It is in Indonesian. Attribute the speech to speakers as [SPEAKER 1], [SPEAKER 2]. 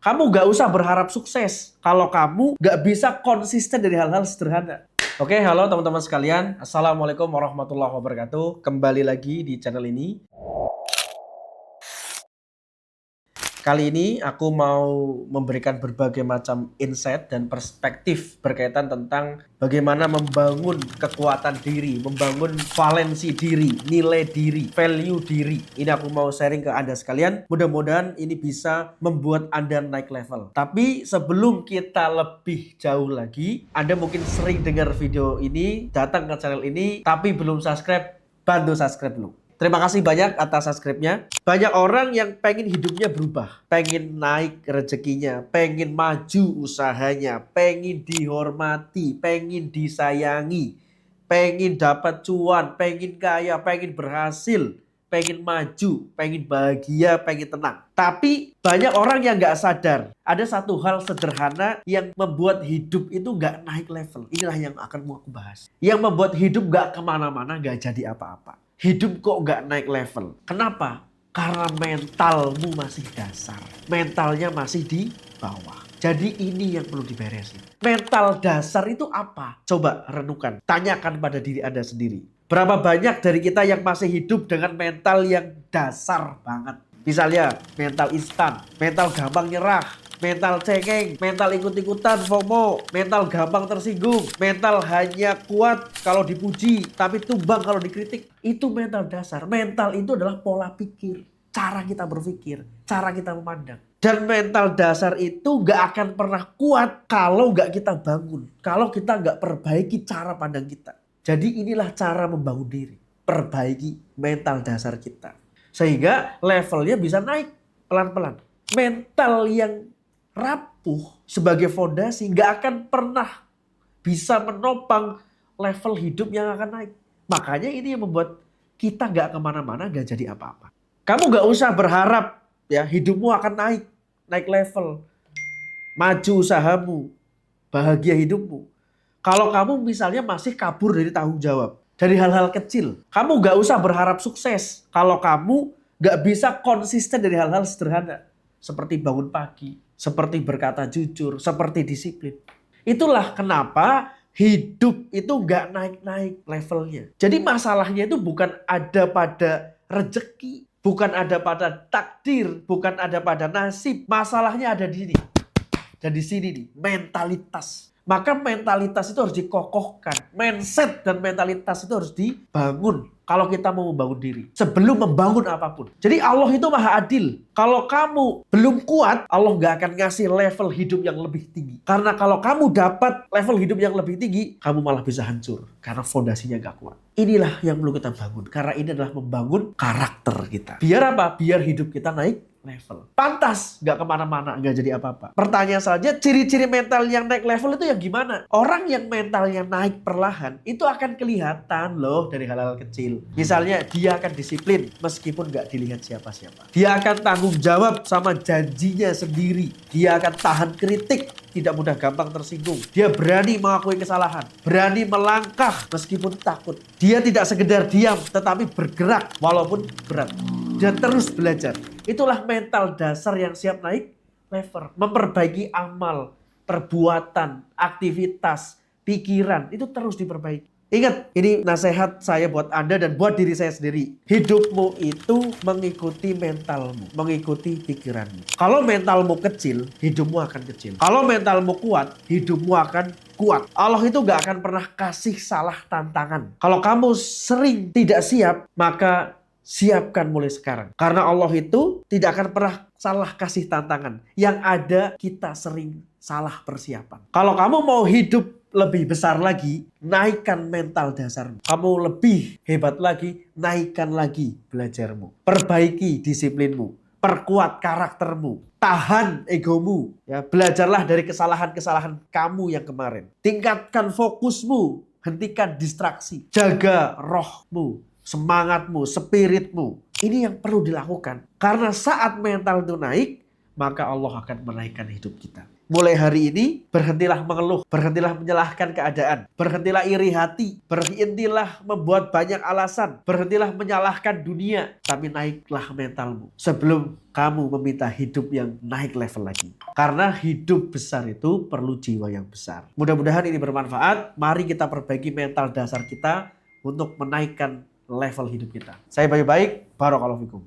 [SPEAKER 1] Kamu gak usah berharap sukses kalau kamu gak bisa konsisten dari hal-hal sederhana. Oke, halo teman-teman sekalian. Assalamualaikum warahmatullahi wabarakatuh. Kembali lagi di channel ini. Kali ini aku mau memberikan berbagai macam insight dan perspektif berkaitan tentang bagaimana membangun kekuatan diri, membangun valensi diri, nilai diri, value diri. Ini aku mau sharing ke Anda sekalian. Mudah-mudahan ini bisa membuat Anda naik level. Tapi sebelum kita lebih jauh lagi, Anda mungkin sering dengar video ini, datang ke channel ini, tapi belum subscribe, bantu subscribe dulu. Terima kasih banyak atas subscribe-nya. Banyak orang yang pengen hidupnya berubah. Pengen naik rezekinya, pengen maju usahanya, pengen dihormati, pengen disayangi, pengen dapat cuan, pengen kaya, pengen berhasil, pengen maju, pengen bahagia, pengen tenang. Tapi banyak orang yang nggak sadar. Ada satu hal sederhana yang membuat hidup itu nggak naik level. Inilah yang akan mau aku bahas. Yang membuat hidup nggak kemana-mana, nggak jadi apa-apa. Hidup kok nggak naik level. Kenapa? Karena mentalmu masih dasar. Mentalnya masih di bawah. Jadi ini yang perlu diberesin. Mental dasar itu apa? Coba renungkan. Tanyakan pada diri Anda sendiri. Berapa banyak dari kita yang masih hidup dengan mental yang dasar banget? Misalnya mental instan, mental gampang nyerah, mental cengeng, mental ikut-ikutan FOMO, mental gampang tersinggung, mental hanya kuat kalau dipuji, tapi tumbang kalau dikritik. Itu mental dasar. Mental itu adalah pola pikir, cara kita berpikir, cara kita memandang. Dan mental dasar itu gak akan pernah kuat kalau gak kita bangun. Kalau kita gak perbaiki cara pandang kita. Jadi inilah cara membangun diri. Perbaiki mental dasar kita. Sehingga levelnya bisa naik pelan-pelan. Mental yang rapuh sebagai fondasi gak akan pernah bisa menopang level hidup yang akan naik. Makanya ini yang membuat kita gak kemana-mana, gak jadi apa-apa. Kamu gak usah berharap ya hidupmu akan naik level. Maju usahamu, bahagia hidupmu. Kalau kamu misalnya masih kabur dari tanggung jawab, dari hal-hal kecil. Kamu gak usah berharap sukses kalau kamu gak bisa konsisten dari hal-hal sederhana. Seperti bangun pagi, seperti berkata jujur, seperti disiplin. Itulah kenapa hidup itu gak naik-naik levelnya. Jadi masalahnya itu bukan ada pada rezeki, bukan ada pada takdir, bukan ada pada nasib. Masalahnya ada di sini. Dan di sini nih, mentalitas. Maka mentalitas itu harus dikokohkan. Mindset dan mentalitas itu harus dibangun. Kalau kita mau membangun diri. Sebelum membangun apapun. Jadi Allah itu maha adil. Kalau kamu belum kuat, Allah gak akan ngasih level hidup yang lebih tinggi. Karena kalau kamu dapat level hidup yang lebih tinggi, kamu malah bisa hancur. Karena fondasinya gak kuat. Inilah yang perlu kita bangun. Karena ini adalah membangun karakter kita. Biar apa? Biar hidup kita naik level. Pantas gak kemana-mana, gak jadi apa-apa. Pertanyaan selanjutnya, ciri-ciri mental yang naik level itu yang gimana? Orang yang mentalnya naik perlahan, itu akan kelihatan loh dari hal-hal kecil. Misalnya dia akan disiplin meskipun gak dilihat siapa-siapa. Dia akan tanggung jawab sama janjinya sendiri. Dia akan tahan kritik, tidak mudah gampang tersinggung. Dia berani mengakui kesalahan, berani melangkah meskipun takut. Dia tidak sekedar diam, tetapi bergerak walaupun berat. Dan terus belajar. Itulah mental dasar yang siap naik level. Memperbaiki amal, perbuatan, aktivitas, pikiran. Itu terus diperbaiki. Ingat, ini nasihat saya buat Anda dan buat diri saya sendiri. Hidupmu itu mengikuti mentalmu, mengikuti pikiranmu. Kalau mentalmu kecil, hidupmu akan kecil. Kalau mentalmu kuat, hidupmu akan kuat. Allah itu gak akan pernah kasih salah tantangan. Kalau kamu sering tidak siap, maka siapkan mulai sekarang. Karena Allah itu tidak akan pernah salah kasih tantangan. Yang ada kita sering salah persiapan. Kalau kamu mau hidup lebih besar lagi, naikkan mental dasarmu. Kamu lebih hebat lagi, naikkan lagi belajarmu. Perbaiki disiplinmu. Perkuat karaktermu. Tahan egomu. Ya, belajarlah dari kesalahan-kesalahan kamu yang kemarin. Tingkatkan fokusmu. Hentikan distraksi. Jaga rohmu. Semangatmu, spiritmu. Ini yang perlu dilakukan. Karena saat mental itu naik, maka Allah akan menaikkan hidup kita. Mulai hari ini, berhentilah mengeluh, berhentilah menyalahkan keadaan, berhentilah iri hati, berhentilah membuat banyak alasan, berhentilah menyalahkan dunia, tapi naiklah mentalmu sebelum kamu meminta hidup yang naik level lagi. Karena hidup besar itu perlu jiwa yang besar. Mudah-mudahan ini bermanfaat. Mari kita perbaiki mental dasar kita untuk menaikkan level hidup kita. Saya Bayu Baik, barakallahu fikum.